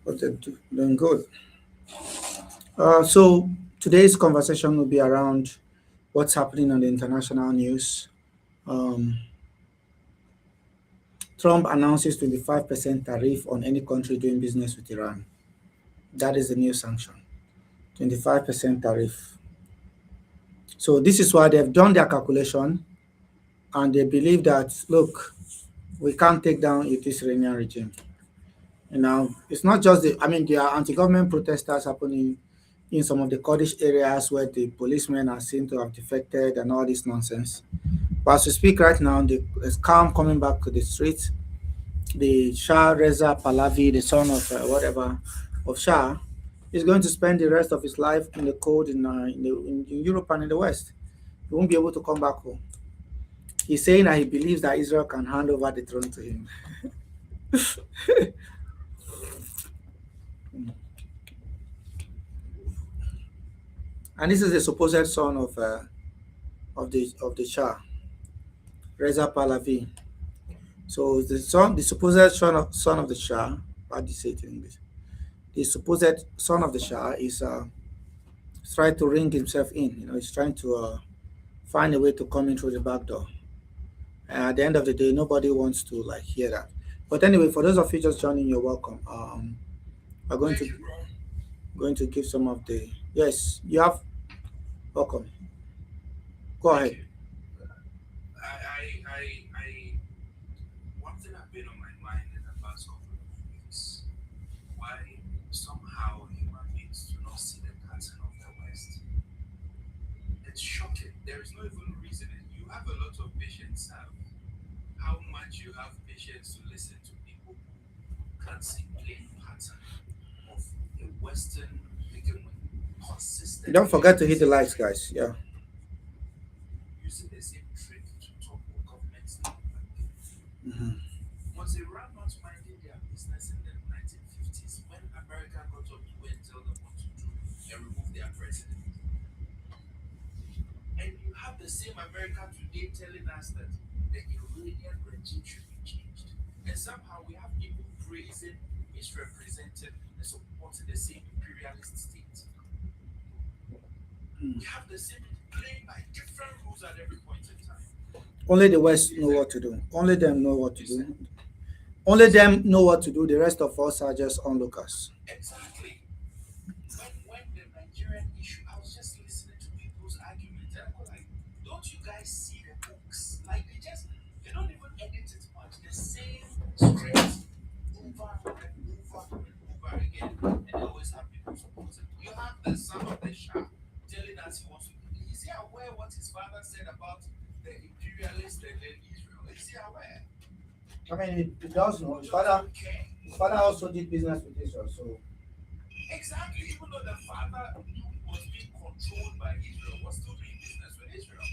But they're doing good. So today's conversation will be around what's happening on the international news. Um, Trump announces 25% tariff on any country doing business with Iran. That is the new sanction. 25% tariff. So this is why they've done their calculation and they believe that, look, we can't take down this Iranian regime. It's not just there are anti-government protesters happening in some of the Kurdish areas where the policemen are seen to have defected and all this nonsense. But as we speak right now, there's calm coming back to the streets. The Shah Reza Pahlavi, the son of whatever of Shah, is going to spend the rest of his life in the cold in Europe and in the West. He won't be able to come back home. He's saying that he believes that Israel can hand over the throne to him. And this is the supposed son of the Shah, Reza Pahlavi. So the supposed son of the Shah, how do you say it in English? The supposed son of the Shah is trying to ring himself in. He's trying to find a way to come in through the back door. And at the end of the day, nobody wants to hear that. But anyway, for those of you just joining, you're welcome. We're going to give some of the yes. You have welcome. Go ahead. One thing I've been on my mind in the past couple of weeks, why somehow human beings do not see the pattern of the West. It's shocking. There is no even reason. You have a lot of patience now. How much you have patience to listen to people who can't see plain pattern of a Western begin with consistent. Don't forget to hit the likes, guys. Yeah. Using the same trick to talk with governments. Mhm. Was Iran not minding their business in the 1950s when America got up to go and tell them what to do and remove their president? And you have the same America today telling us that the Iranian regime should be changed. And somehow we have people praising, misrepresenting, and supporting the same imperialist state. We have the same playing by different rules at every point in time. Only the West know what to do. Only them know what to do. Only them know what to do. The rest of us are just onlookers. Exactly. When the Nigerian issue, I was just listening to people's arguments and I was like, don't you guys see the books? They don't even edit it much. The same script over and over again. And they always have people supporting. You have the son of the Shah telling us he wants to. Is he aware what his father said about the imperialists and then Israel? Is he aware? I mean, he does know. His father also did business with Israel, so. Exactly. Even though the father was being controlled by Israel, was still doing business with Israel.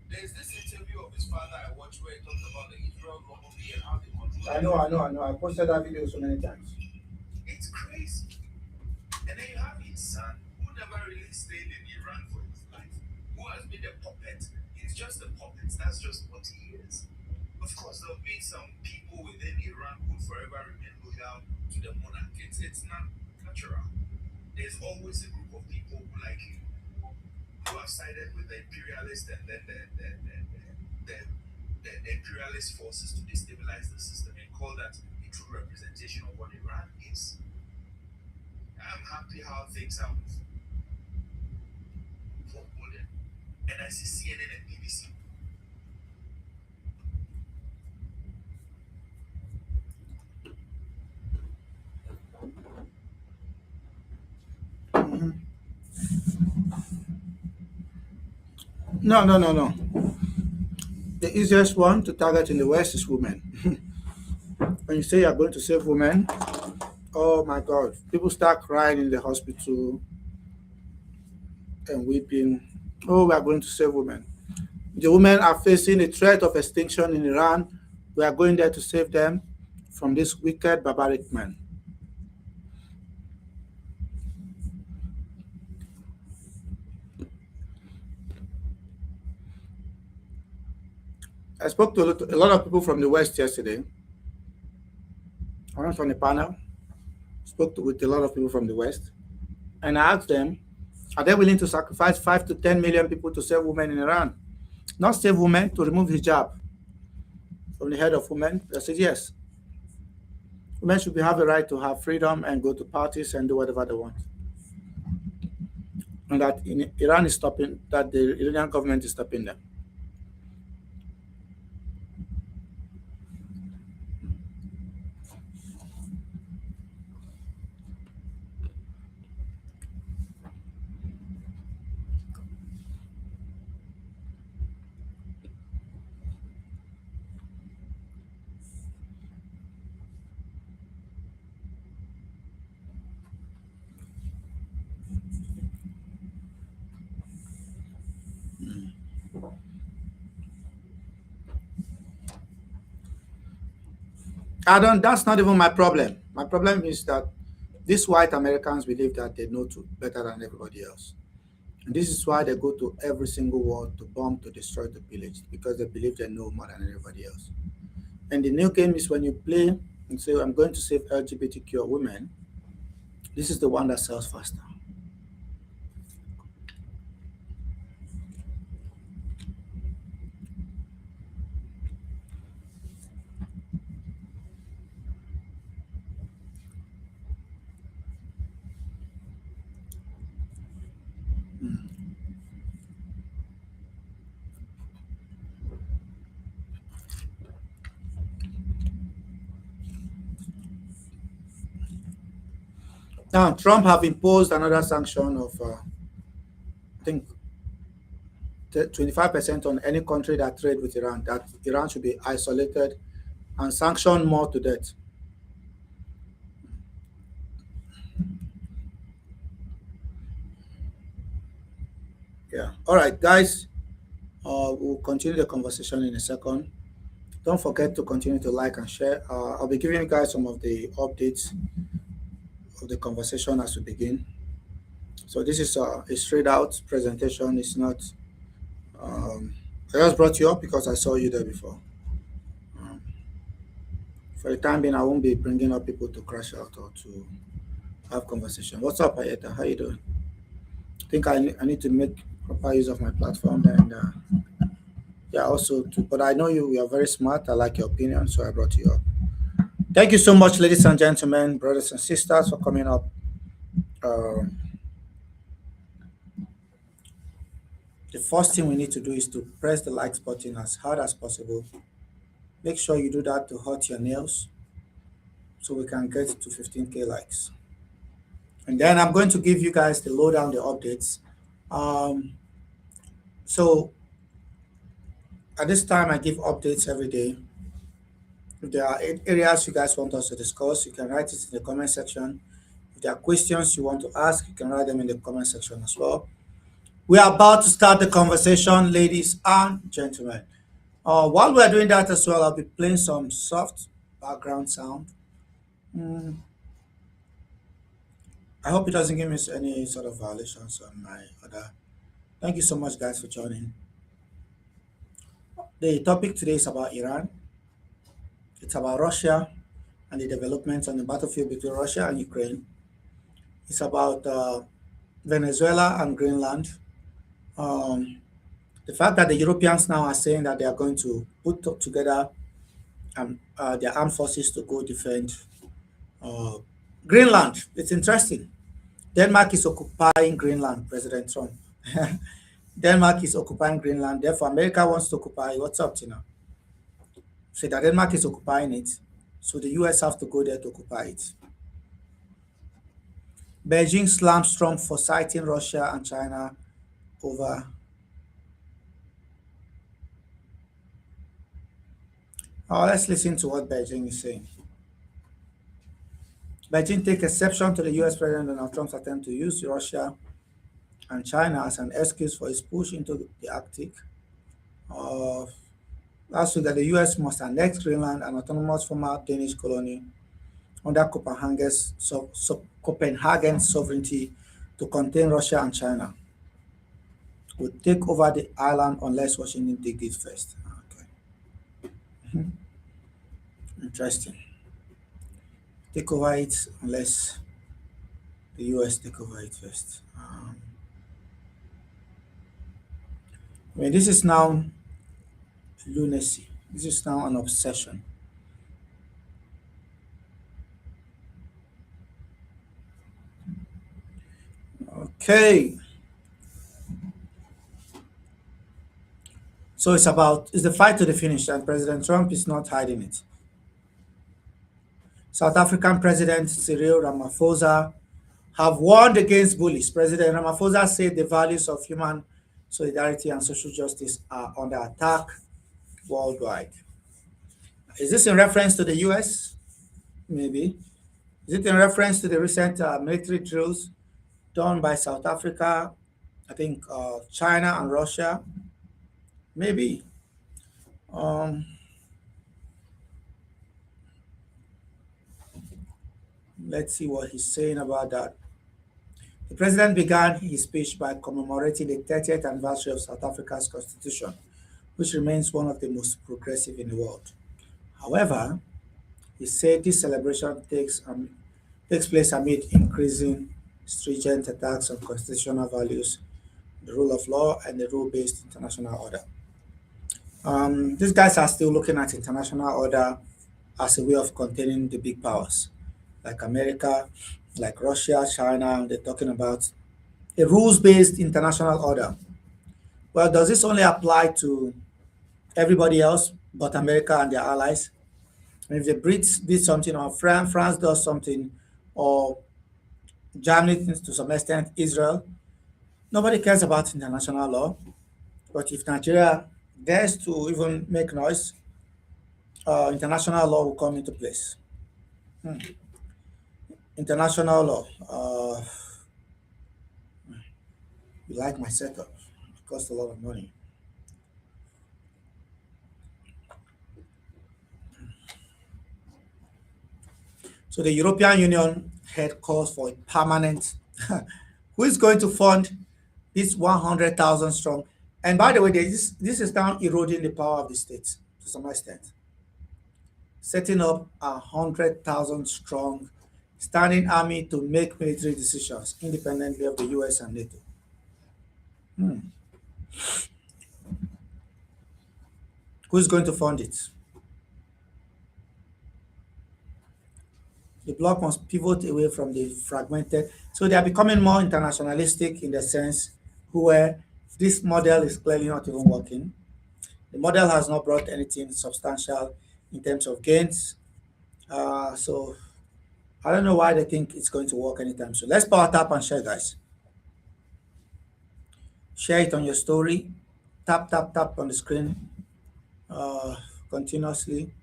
There's this interview of his father I watched where he talked about the Israel lobby and how they control. I know. I posted that video so many times. It's crazy. And then you have his son who never really stayed in Iran for his life, who has been a puppet. He's just a puppet. That's just what he is. Of course, there'll be some people within Iran who forever remain loyal to the monarch. It's not natural. There's always a group of people who like you, who have sided with the imperialists and then the imperialist forces to destabilize the system and call that a true representation of what Iran is. I'm happy how things are unfolding. And I see CNN and BBC. Mhm. No. The easiest one to target in the West is women. When you say you're going to save women, oh my God, people start crying in the hospital and weeping. Oh, we are going to save women. The women are facing a threat of extinction in Iran. We are going there to save them from this wicked, barbaric man. I spoke to a lot of people from the West yesterday. I went on a panel. spoke with a lot of people from the West, and I asked them, are they willing to sacrifice 5 to 10 million people to save women in Iran? Not save women, to remove hijab from the head of women. They said yes. Women should have a right to have freedom and go to parties and do whatever they want. And that in Iran is stopping, that the Iranian government is stopping them. I don't. That's not even my problem. My problem is that these white Americans believe that they know better than everybody else. And this is why they go to every single war to bomb, to destroy, to pillage, because they believe they know more than everybody else. And the new game is when you play and say, I'm going to save LGBTQ women, this is the one that sells faster. Now, Trump have imposed another sanction of, I think, 25% on any country that trade with Iran, that Iran should be isolated and sanctioned more to death. Yeah. All right, guys. We'll continue the conversation in a second. Don't forget to continue to like and share. I'll be giving you guys some of the updates of the conversation as we begin. So this is a straight out presentation. It's not. Um, I just brought you up because I saw you there before. Um, for the time being, I won't be bringing up people to crash out or to have conversation. What's up, Ayeta? How you doing? I think I need to make proper use of my platform and yeah, also to. But I know you are very smart. I like your opinion, so I brought you up. Thank you so much, ladies and gentlemen, brothers and sisters, for coming up. Um, the first thing we need to do is to press the likes button as hard as possible. Make sure you do that to hurt your nails so we can get to 15K likes. And then I'm going to give you guys the lowdown, the updates. Um, so at this time, I give updates every day. If there are areas you guys want us to discuss, you can write it in the comment section. If there are questions you want to ask, you can write them in the comment section as well. We are about to start the conversation, ladies and gentlemen. While we're doing that as well, I'll be playing some soft background sound. Mm, I hope it doesn't give me any sort of violations on my other. Thank you so much, guys, for joining. The topic today is about Iran. It's about Russia and the developments on the battlefield between Russia and Ukraine. It's about Venezuela and Greenland. Um, the fact that the Europeans now are saying that they are going to put together their armed forces to go defend uh, Greenland. It's interesting. Denmark is occupying Greenland, President Trump. Denmark is occupying Greenland. Therefore, America wants to occupy. What's up, Tina? Say that Denmark is occupying it. So the US have to go there to occupy it. Beijing slams Trump for citing Russia and China over. Let's listen to what Beijing is saying. Beijing takes exception to the US President Donald Trump's attempt to use Russia and China as an excuse for his push into the Arctic. Last week, that the US must annex Greenland, an autonomous former Danish colony, under Copenhagen sovereignty to contain Russia and China. Would take over the island unless Washington did it first. Okay. Interesting. I take over it unless the US take over it first. I mean, this is now lunacy. This is now an obsession. Okay. So it's the fight to the finish, and President Trump is not hiding it. South African President Cyril Ramaphosa have warned against bullies. President Ramaphosa said the values of human solidarity and social justice are under attack worldwide. Is this in reference to the US? Maybe. Is it in reference to the recent military drills done by South Africa, I think China and Russia? Maybe. Um, let's see what he's saying about that. The president began his speech by commemorating the 30th anniversary of South Africa's constitution, which remains one of the most progressive in the world. However, he said this celebration takes place amid increasing stringent attacks on constitutional values, the rule of law, and the rule-based international order. These guys are still looking at international order as a way of containing the big powers, like America, like Russia, China. They're talking about a rules-based international order. Well, does this only apply to everybody else but America and their allies? And if the Brits did something, or France does something, or Germany to some extent, Israel, nobody cares about international law. But if Nigeria dares to even make noise, international law will come into place. International law. You like my setup? It costs a lot of money. So the European Union head calls for a permanent. Who is going to fund this 100,000 strong? And by the way, this is now eroding the power of the states to some extent. Setting up 100,000 strong standing army to make military decisions independently of the US and NATO. Who's going to fund it? The bloc must pivot away from the fragmented. So they are becoming more internationalistic in the sense where this model is clearly not even working. The model has not brought anything substantial in terms of gains. So I don't know why they think it's going to work anytime soon. Let's power tap and share, guys. Share it on your story. Tap, tap, tap on the screen continuously.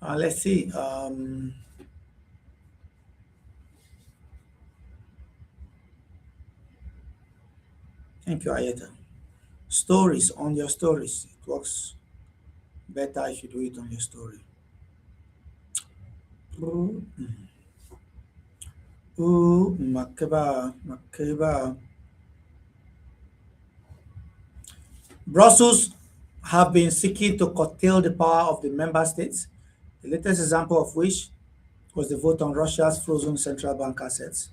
Let's see. Thank you, Ayeta. Stories on your stories. It works better if you do it on your story. Ooh, Makeba, Makeba. Brussels have been seeking to curtail the power of the member states, the latest example of which was the vote on Russia's frozen central bank assets.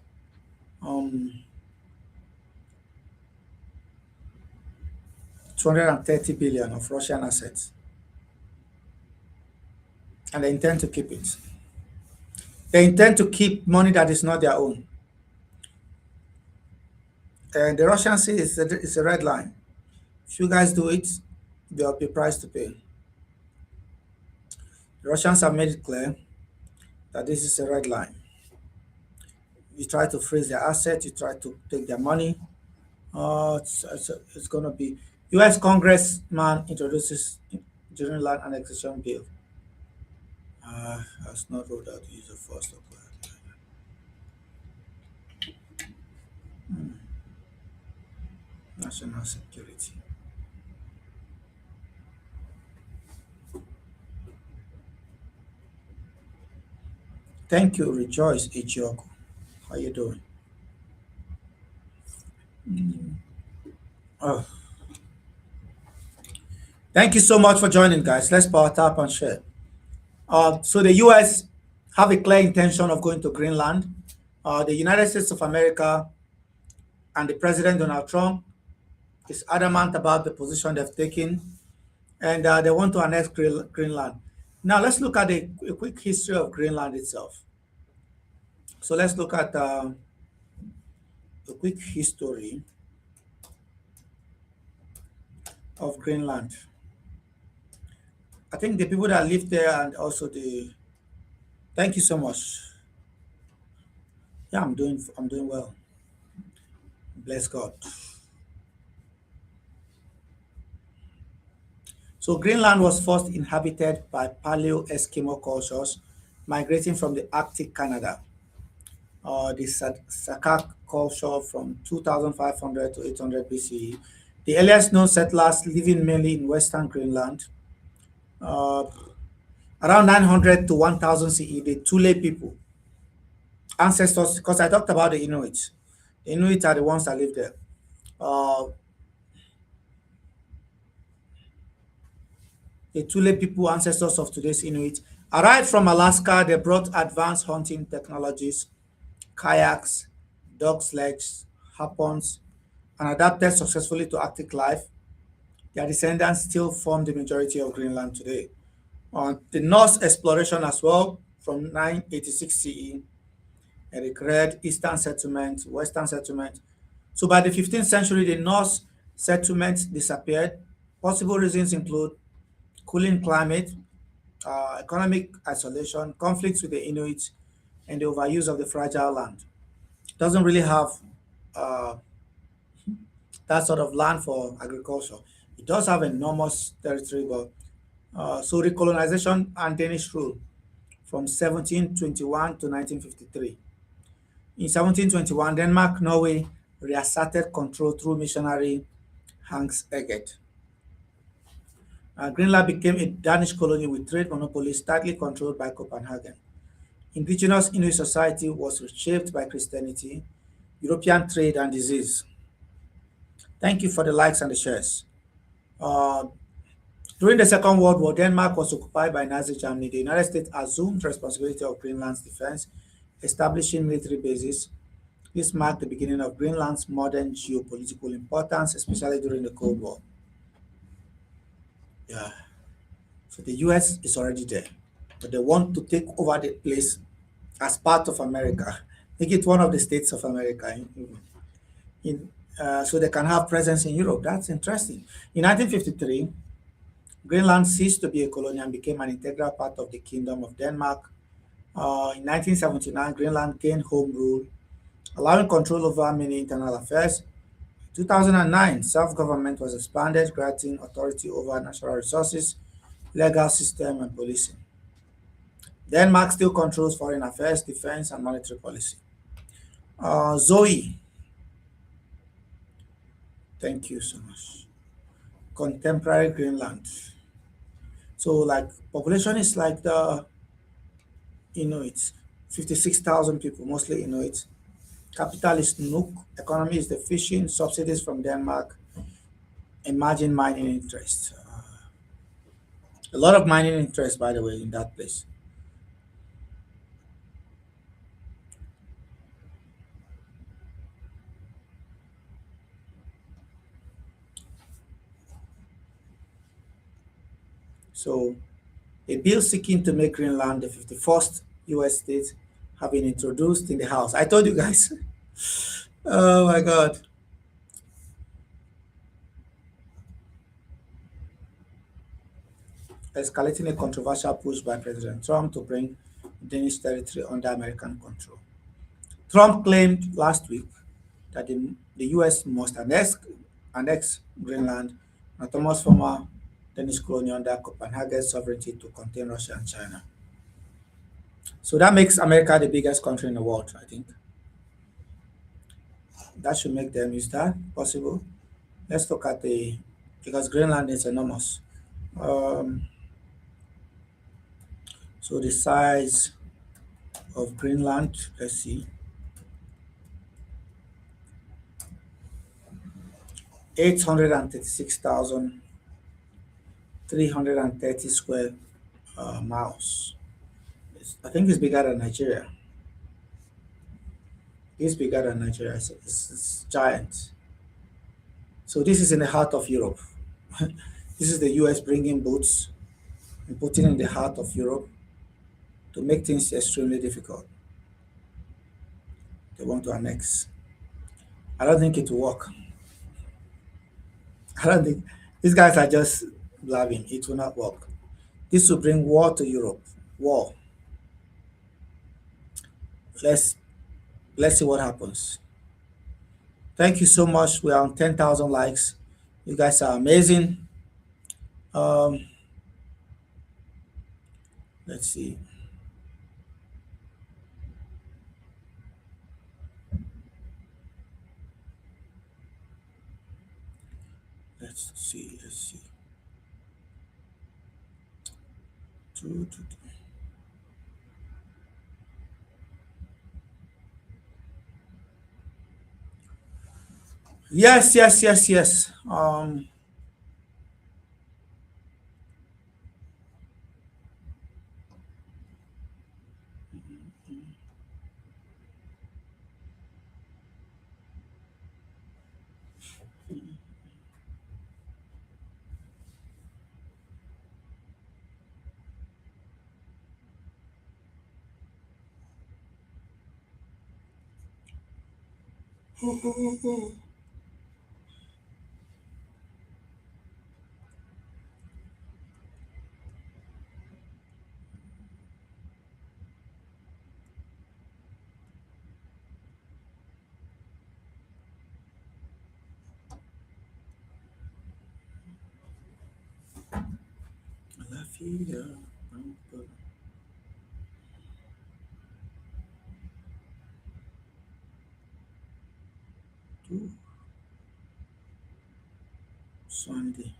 230 billion of Russian assets. And they intend to keep it. They intend to keep money that is not their own. And the Russians say it's a red line. If you guys do it, there will be a price to pay. The Russians have made it clear that this is a red line. You try to freeze their assets, you try to take their money. It's going to be. U.S. Congressman introduces during land annexation bill. Has not rolled out the use of force. National security. Thank you, Rejoice Ichioku. How you doing? Oh. Thank you so much for joining, guys. Let's power tap and share. So the US have a clear intention of going to Greenland. The United States of America and the President Donald Trump is adamant about the position they've taken, and they want to annex Greenland. Now, let's look at a quick history of Greenland itself. So let's look at a quick history of Greenland. I think the people that live there and also the thank you so much. Yeah, I'm doing well. Bless God. So Greenland was first inhabited by Paleo-Eskimo cultures migrating from the Arctic Canada. The Saskatchewan culture from 2500 to 800 BCE. The earliest known settlers living mainly in Western Greenland. Uh, Around 900 to 1000 CE, the Thule people, ancestors, because I talked about the Inuits. The Inuits are the ones that live there. Uh, the Thule people, ancestors of today's Inuit, arrived from Alaska. They brought advanced hunting technologies, kayaks, dog sleds, harpoons, and adapted successfully to Arctic life. Their descendants still form the majority of Greenland today. The Norse exploration as well, from 986 CE, and they created eastern settlement, western settlement. So by the 15th century, the Norse settlements disappeared. Possible reasons include cooling climate, economic isolation, conflicts with the Inuit, and the overuse of the fragile land. Doesn't really have uh, that sort of land for agriculture. It does have enormous territory, but so recolonization and Danish rule from 1721 to 1953. In 1721, Denmark, Norway reasserted control through missionary Hans Egede. Greenland became a Danish colony with trade monopolies tightly controlled by Copenhagen. Indigenous Inuit society was reshaped by Christianity, European trade, and disease. Thank you for the likes and the shares. Uh, During the Second World War, Denmark was occupied by Nazi Germany. The United States assumed responsibility of Greenland's defense, establishing military bases. This marked the beginning of Greenland's modern geopolitical importance, especially during the Cold War. Yeah. So the US is already there, but they want to take over the place as part of America, make it one of the states of America, so they can have presence in Europe. That's interesting. In 1953, Greenland ceased to be a colony and became an integral part of the Kingdom of Denmark. In 1979, Greenland gained home rule, allowing control over many internal affairs. In 2009, self-government was expanded, granting authority over natural resources, legal system, and policing. Denmark still controls foreign affairs, defense, and monetary policy. Zoe, thank you so much. Contemporary Greenland. So, like, population is like the Inuits, 56,000 people, mostly Inuits. Capital is Nuuk. Economy is the fishing, subsidies from Denmark, emerging mining interests. A lot of mining interests, by the way, in that place. So, a bill seeking to make Greenland the 51st US state have been introduced in the House. I told you guys. Oh my God. Escalating a controversial push by President Trump to bring Danish territory under American control. Trump claimed last week that the US must annex Greenland, an autonomous former Danish colony under Copenhagen's sovereignty to contain Russia and China. So that makes America the biggest country in the world, I think. That should make them, is that possible? Let's look at because Greenland is enormous. Um, so the size of Greenland, let's see, 836,330 square miles. I think it's bigger than Nigeria. It's bigger than Nigeria. It's giant. So this is in the heart of Europe. This is the US bringing boats and putting in the heart of Europe to make things extremely difficult. They want to annex. I don't think it will work. I don't think these guys are just blabbing. It will not work. This will bring war to Europe. War. Let's let's see what happens. Thank you so much. We are on 10,000 likes. You guys are amazing. Um, let's see. Let's see. Let's see. Two, two, two. Yes, yes, yes, yes. La fille, two, Sunday.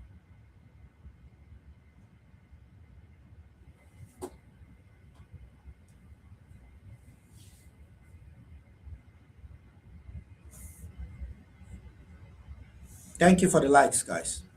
Thank you for the likes, guys.